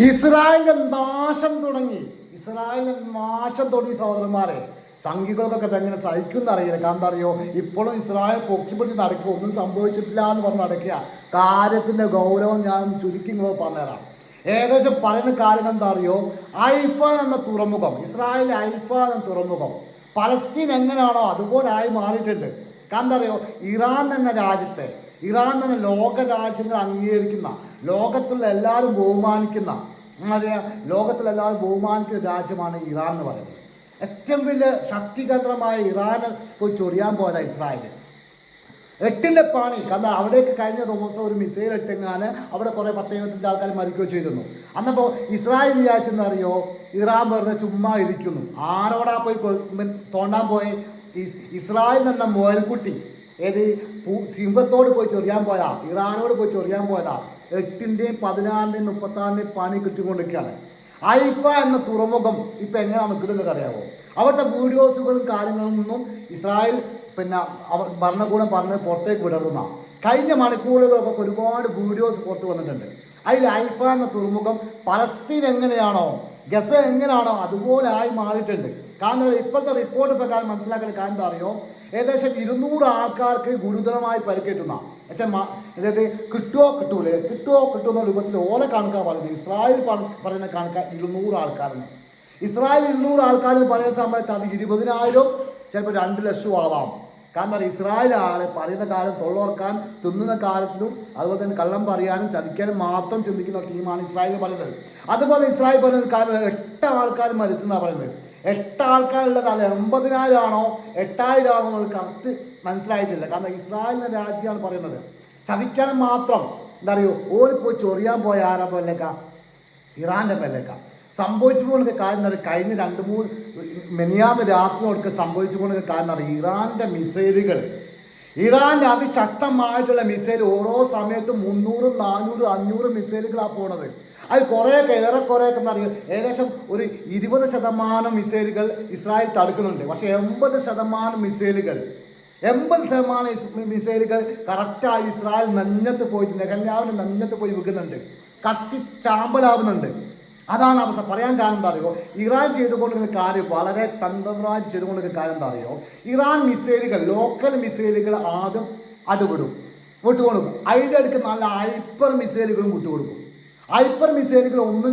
ഇസ്രായേലിന്റെ നാശം തുടങ്ങി. സഹോദരന്മാരെ, സംഘികൾക്കൊക്കെ എങ്ങനെ സഹിക്കും എന്നറിയില്ല. കാരണം എന്താ അറിയോ, ഇപ്പോഴും ഇസ്രായേൽ പൊക്കിപ്പിടിച്ച് നടക്കുക, ഒന്നും സംഭവിച്ചിട്ടില്ല എന്ന് പറഞ്ഞ് നടക്കുക. കാര്യത്തിന്റെ ഗൗരവം ഞാൻ ചുരുക്കി നിങ്ങൾ പറഞ്ഞുതരാം. ഏകദേശം പറയുന്ന കാര്യങ്ങൾ എന്താ അറിയോ, ഹൈഫ എന്ന തുറമുഖം, ഇസ്രായേൽ ഹൈഫ എന്ന തുറമുഖം പലസ്തീൻ എങ്ങനെയാണോ അതുപോലെ ആയി മാറിയിട്ടുണ്ട്. കാരണം എന്താ അറിയോ, ഇറാൻ എന്ന രാജ്യത്തെ, ഇറാൻ തന്നെ ലോക രാജ്യങ്ങൾ അംഗീകരിക്കുന്ന, ലോകത്തുള്ള എല്ലാവരും ബഹുമാനിക്കുന്ന, ലോകത്തിലെല്ലാവരും ബഹുമാനിക്കുന്ന രാജ്യമാണ് ഇറാൻ എന്ന് പറയുന്നത്. ഏറ്റവും വലിയ ശക്തികേന്ദ്രമായ ഇറാനെ പോയി ചൊറിയാൻ പോയതാണ് ഇസ്രായേൽ. എട്ടിൻ്റെ പണി. കാരണം അവിടേക്ക് കഴിഞ്ഞ ദിവസം ഒരു മിസൈൽ ഇട്ടെങ്ങാൻ അവിടെ കുറേ 10-25 ആൾക്കാർ മരിക്കുകയോ ചെയ്തിരുന്നു. അന്നപ്പോൾ ഇസ്രായേൽ വിചാരിച്ചെന്നറിയോ, ഇറാൻ വെറുതെ ചുമ്മാ ഇരിക്കുന്നു. ആരോടാ പോയി തോണ്ടാൻ പോയി? ഇസ്രായേൽ എന്ന മുയൽക്കുട്ടി ഏത് സിംഹത്തോട് പോയി ചൊറിയാൻ പോയതാ, ഇറാനോട് പോയി ചൊറിയാൻ പോയതാ. 8-ൻ്റെയും 16-ൻ്റെയും 36-ൻ്റെയും പണി കിട്ടിക്കൊണ്ടിരിക്കുകയാണ്. ഹൈഫ എന്ന തുറമുഖം ഇപ്പം എങ്ങനെയാണ് നിൽക്കുന്നത് അറിയാമോ? അവിടുത്തെ വീഡിയോസുകളും കാര്യങ്ങളൊന്നും ഇസ്രായേൽ ഭരണകൂടം പറഞ്ഞ് പുറത്തേക്ക് വിടരുന്ന കഴിഞ്ഞ മണിക്കൂറുകളൊക്കെ ഒരുപാട് വീഡിയോസ് പുറത്ത് വന്നിട്ടുണ്ട്. അതിൽ ഹൈഫ എന്ന തുറമുഖം പലസ്തീൻ എങ്ങനെയാണോ, ഗസ എങ്ങനെയാണോ അതുപോലെ ആയി മാറിയിട്ടുണ്ട്. കാരണം ഇപ്പോഴത്തെ റിപ്പോർട്ട് പ്രകാരം മനസ്സിലാക്കുന്ന കാര്യം എന്താ അറിയോ, ഏകദേശം 200 ആൾക്കാർക്ക് ഗുരുതരമായി പരിക്കേറ്റുന്ന അതായത് കിട്ടുമെന്ന രൂപത്തിൽ ഓല കണക്കാണ് പറയുന്നത്. ഇസ്രായേൽ പറയുന്ന കണക്കാണ് 200 ആൾക്കാരെന്ന്. ഇസ്രായേൽ 200 ആൾക്കാർ പറയുന്ന സമയത്ത് അത് 20,000 ചിലപ്പോൾ 2 ലക്ഷം ആവാം. കാരണം ഇസ്രായേൽ ആളെ പറയുന്ന കാലം തൊള്ളോർക്കാൻ, തിന്നുന്ന കാലത്തിലും അതുപോലെ തന്നെ കള്ളം പറയാനും ചതിക്കാനും മാത്രം ചിന്തിക്കുന്ന ടീമാണ് ഇസ്രായേൽ പറയുന്നത്. അതുപോലെ ഇസ്രായേൽ പറയുന്ന കാലം 8 ആൾക്കാർ മരിച്ചെന്നാണ് പറയുന്നത്. 8 ആൾക്കാരുള്ളത് അത് 80,000 ആണോ 8,000 ആണോ എന്നുള്ളത് കറക്റ്റ് മനസ്സിലായിട്ടില്ല. കാരണം ഇസ്രായേലിൻ്റെ രാജ്യമാണ് പറയുന്നത്. ചതിക്കാനും മാത്രം എന്താ അറിയോ, ഓരിപ്പോയി ചൊറിയാൻ പോയ ആരാ പേരിലേക്കാ, ഇറാൻ്റെ പേരിലേക്കാ. സംഭവിച്ചു പോകുന്ന കാര്യം എന്താ പറയുക, കഴിഞ്ഞ 2-3 മെനിയാന്ന് രാത്രി കൊടുക്കുക സംഭവിച്ചു പോകുന്ന കാര്യം എന്താ പറയുക, ഇറാൻ്റെ മിസൈലുകൾ, ഇറാൻ്റെ അതിശക്തമായിട്ടുള്ള മിസൈൽ ഓരോ സമയത്തും 300, 400, 500 മിസൈലുകളാണ് പോണത്. അത് കുറേയൊക്കെ ഏറെക്കുറെയൊക്കെ എന്താ പറയുക, ഏകദേശം ഒരു 20% മിസൈലുകൾ ഇസ്രായേൽ തടുക്കുന്നുണ്ട്. പക്ഷേ 80% മിസൈലുകൾ കറക്റ്റായി ഇസ്രായേൽ നെഞ്ഞത്ത് പോയിട്ടുണ്ട്. എല്ലാവരും നെഞ്ഞത്ത് പോയി വെക്കുന്നുണ്ട്, കത്തി ചാമ്പലാവുന്നുണ്ട്. അതാണ് അവസ്ഥ. പറയാൻ കാരണം എന്താ അറിയോ, ഇറാൻ ചെയ്തുകൊണ്ടിരുന്ന കാര്യം വളരെ തന്ത്രപരമായി ചെയ്തുകൊണ്ടിരുന്ന കാര്യം എന്താ അറിയോ, ഇറാൻ മിസൈലുകൾ, ലോക്കൽ മിസൈലുകൾ ആദ്യം വിട്ടുകൊടുക്കും. അതിൻ്റെ അടുക്ക് നല്ല ഹൈപ്പർ മിസൈലുകളും വിട്ടുകൊടുക്കും. ഹൈപ്പർ മിസൈലുകൾ ഒന്നും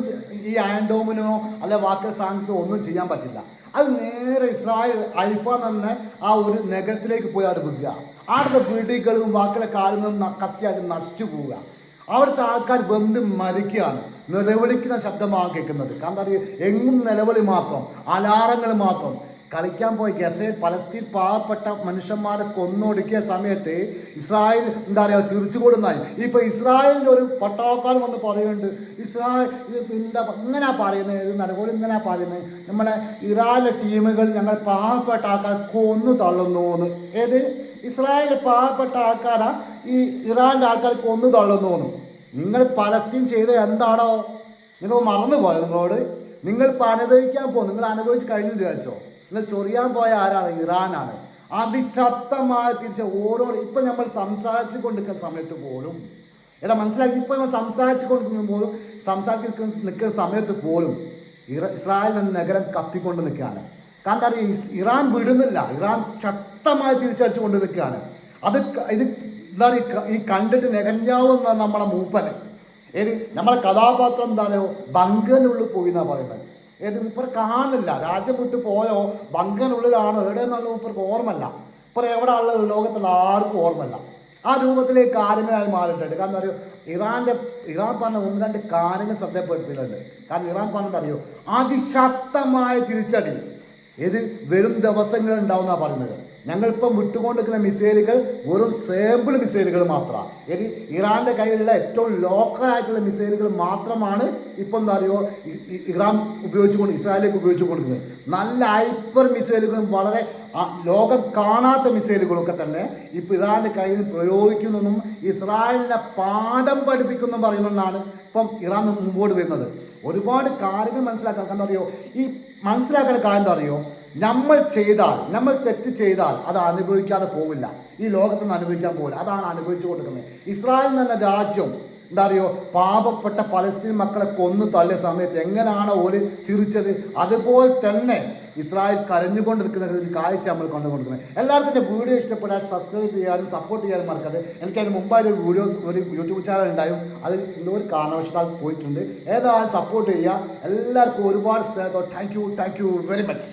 ഈ ആൻഡോമിനോ അല്ലെ വാക്കൽ സാധനത്തോ ഒന്നും ചെയ്യാൻ പറ്റില്ല. അത് നേരെ ഇസ്രായേൽ ഹൈഫ തന്നെ ആ ഒരു നഗരത്തിലേക്ക് പോയി അവിടെ വിൽക്കുക. അവിടുത്തെ വീടുകളും വാക്കിലെ കാര്യങ്ങളും കത്തിയായിട്ട് നശിച്ചു പോവുക. അവിടുത്തെ ആൾക്കാർ വെന്ത് മരിക്കുകയാണ്. നിലവിളിക്കുന്ന ശബ്ദമാണ് കേൾക്കുന്നത്. കാരണം അറിയാം, എങ്ങും നിലവിളി മാത്രം, അലാറങ്ങൾ മാത്രം. കളിക്കാൻ പോയി ഗസയിൽ പലസ്തീൻ പാവപ്പെട്ട മനുഷ്യന്മാരെ കൊന്നൊടുക്കിയ സമയത്ത് ഇസ്രായേൽ എന്താ പറയുക, ചിരിച്ചു കൊടുന്നായി. ഇപ്പം ഇസ്രായേലിൻ്റെ ഒരു പട്ടാളക്കാർ വന്ന് പറയുന്നുണ്ട്, ഇസ്രായേൽ ഇങ്ങനെ പറയുന്നത്, ഇത് നരകോലും ഇങ്ങനെ പറയുന്നത്, നമ്മളെ ഇറാനിലെ ടീമുകൾ ഞങ്ങൾ പാവപ്പെട്ട ആൾക്കാർ കൊന്നു തള്ളുന്നു എന്ന്. ഏത് ഇസ്രായേലിലെ പാവപ്പെട്ട ആൾക്കാരാ ഈ ഇറാൻ്റെ ആൾക്കാർ കൊന്നു തള്ളുന്നു എന്ന്. നിങ്ങൾ പലസ്തീൻ ചെയ്ത് എന്താണോ നിങ്ങൾ മറന്നുപോയത്? നിങ്ങളിപ്പോൾ അനുഭവിക്കാൻ പോകും. നിങ്ങൾ അനുഭവിച്ച് കഴിഞ്ഞു വിചാരിച്ചോ? നിങ്ങൾ ചൊറിയാൻ പോയ ആരാണ്? ഇറാനാണ്. അതിശക്തമായി തിരിച്ച് ഇപ്പം നമ്മൾ സംസാരിച്ചു കൊണ്ടിരിക്കുന്ന സമയത്ത് പോലും മനസ്സിലാക്കി, ഇപ്പം നമ്മൾ സംസാരിച്ചു നിൽക്കുന്ന സമയത്ത് പോലും ഇസ്രായേൽ എന്ന നഗരം കത്തിക്കൊണ്ട് നിൽക്കുകയാണ്. കാരണം എന്താ പറയുക, ഇറാൻ വിടുന്നില്ല. ഇറാൻ ശക്തമായി തിരിച്ചടിച്ചു കൊണ്ട് നിൽക്കുകയാണ്. ഇത് എന്താ പറയുക, ഈ കണ്ടിട്ട് നെകഞ്ഞാവുന്ന നമ്മളെ മൂപ്പന് നമ്മളെ കഥാപാത്രം എന്താ പറയുക, ബങ്കറിനുള്ളിൽ പോയി എന്നാണ് പറയുന്നത്. മൂപ്പർ കാണില്ല, രാജ്യം വിട്ട് പോയോ ബങ്കറിനുള്ളിലാണോ എവിടെ എന്നുള്ള മൂപ്പർക്ക് ഓർമ്മല്ല. ഇപ്പോൾ എവിടെ ഉള്ള ലോകത്തുള്ള ആർക്കും ഓർമ്മല്ല. ആ രൂപത്തിലേക്ക് കാര്യങ്ങളായി മാറിയിട്ടുണ്ട്. കാരണം എന്താ പറയുക, ഇറാൻ പറഞ്ഞ 1-2 കാര്യങ്ങൾ ശ്രദ്ധപ്പെടുത്തിയിട്ടുണ്ട്. കാരണം ഇറാൻ പറഞ്ഞത് അറിയോ, അതിശക്തമായ തിരിച്ചടി വരും ദിവസങ്ങളിൽ ഉണ്ടാവുമെന്നാണ് പറയുന്നത്. ഞങ്ങളിപ്പം വിട്ടുകൊണ്ടിരിക്കുന്ന മിസൈലുകൾ വെറും സാമ്പിൾ മിസൈലുകൾ മാത്രമാണ്. ഇറാൻ്റെ കയ്യിലുള്ള ഏറ്റവും ലോക്കലായിട്ടുള്ള മിസൈലുകൾ മാത്രമാണ് ഇപ്പം എന്താ പറയുക ഇറാൻ ഇസ്രായേലിലേക്ക് ഉപയോഗിച്ചുകൊണ്ടിരിക്കുന്നത്. നല്ല ഹൈപ്പർ മിസൈലുകളും വളരെ ലോകം കാണാത്ത മിസൈലുകളൊക്കെ തന്നെ ഇപ്പോൾ ഇറാൻ്റെ കയ്യിൽ പ്രയോഗിക്കുന്നതും ഇസ്രായേലിനെ പാഠം പഠിപ്പിക്കുന്നതും പറയുന്നതാണ് ഇപ്പം ഇറാൻ മുമ്പോട്ട് വരുന്നത്. ഒരുപാട് കാര്യങ്ങൾ മനസ്സിലാക്കാൻ. എന്താ അറിയോ, ഈ മനസ്സിലാക്കുന്ന കാര്യം എന്താ അറിയോ, നമ്മൾ തെറ്റ് ചെയ്താൽ അത് അനുഭവിക്കാതെ പോവില്ല. ഈ ലോകത്ത് നിന്ന് അനുഭവിക്കാൻ പോകില്ല. അതാണ് അനുഭവിച്ചു കൊടുക്കുന്നത്. ഇസ്രായേൽ എന്ന രാജ്യം എന്താ അറിയോ, പാവപ്പെട്ട പലസ്തീൻ മക്കളെ കൊന്നു തള്ളിയ സമയത്ത് എങ്ങനെയാണോ ഓല് ചിരിച്ചത്, അതുപോലെ തന്നെ ഇസ്രായേൽ കരഞ്ഞുകൊണ്ടിരിക്കുന്ന ഒരു കാഴ്ച നമ്മൾ കണ്ടുകൊണ്ടിരിക്കുന്നത്. എല്ലാവർക്കും എൻ്റെ വീഡിയോ ഇഷ്ടപ്പെടാൻ സബ്സ്ക്രൈബ് ചെയ്യാനും സപ്പോർട്ട് ചെയ്യാനും മറക്കരുത്. എനിക്ക് അതിന് മുമ്പായിട്ട് ഒരു യൂട്യൂബ് ചാനൽ ഉണ്ടായും, അത് എന്തോ ഒരു കാരണവശാൽ പോയിട്ടുണ്ട്. ഏതായാലും സപ്പോർട്ട് ചെയ്യുക. എല്ലാവർക്കും ഒരുപാട് സ്നേഹത്തോടെ താങ്ക് യു വെരി മച്ച്.